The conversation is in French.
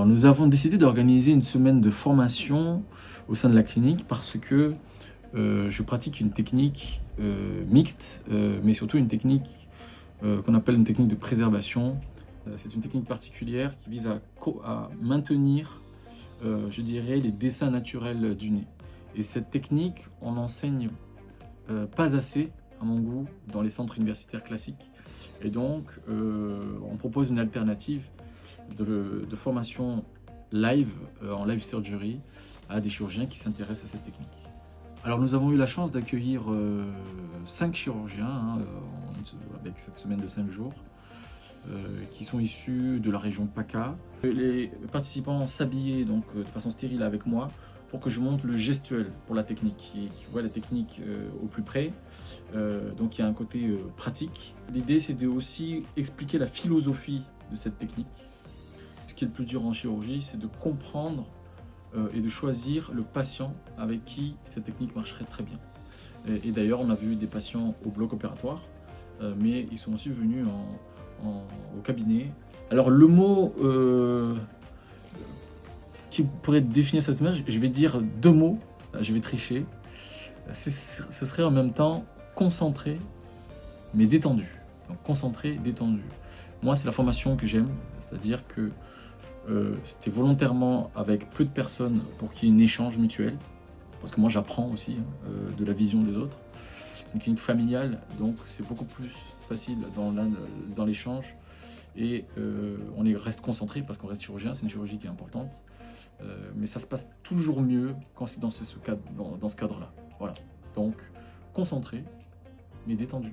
Alors, nous avons décidé d'organiser une semaine de formation au sein de la clinique parce que je pratique une technique mixte, mais surtout une technique qu'on appelle une technique de préservation. C'est une technique particulière qui vise à maintenir, je dirais, les dessins naturels du nez. Et cette technique, on n'enseigne pas assez, à mon goût, dans les centres universitaires classiques. Et donc, on propose une alternative de formation live, en live surgery, à des chirurgiens qui s'intéressent à cette technique. Alors nous avons eu la chance d'accueillir 5 chirurgiens avec cette semaine de 5 jours qui sont issus de la région PACA. Les participants s'habillaient donc de façon stérile avec moi pour que je montre le gestuel pour la technique et qu'ils voient la technique au plus près. Donc il y a un côté pratique. L'idée c'est de aussi expliquer la philosophie de cette technique. Ce qui est le plus dur en chirurgie, c'est de comprendre et de choisir le patient avec qui cette technique marcherait très bien. Et d'ailleurs, on a vu des patients au bloc opératoire, mais ils sont aussi venus au cabinet. Alors le mot qui pourrait définir cette image, je vais dire 2 mots, je vais tricher. Ce serait en même temps concentré, mais détendu. Donc concentré, détendu. Moi, c'est la formation que j'aime, c'est-à-dire que c'était volontairement avec peu de personnes pour qu'il y ait un échange mutuel, parce que moi j'apprends aussi de la vision des autres. C'est une clinique familiale, donc c'est beaucoup plus facile dans l'échange et on reste concentré parce qu'on reste chirurgien, c'est une chirurgie qui est importante, mais ça se passe toujours mieux quand c'est dans ce cadre-là. Voilà, donc concentré mais détendu.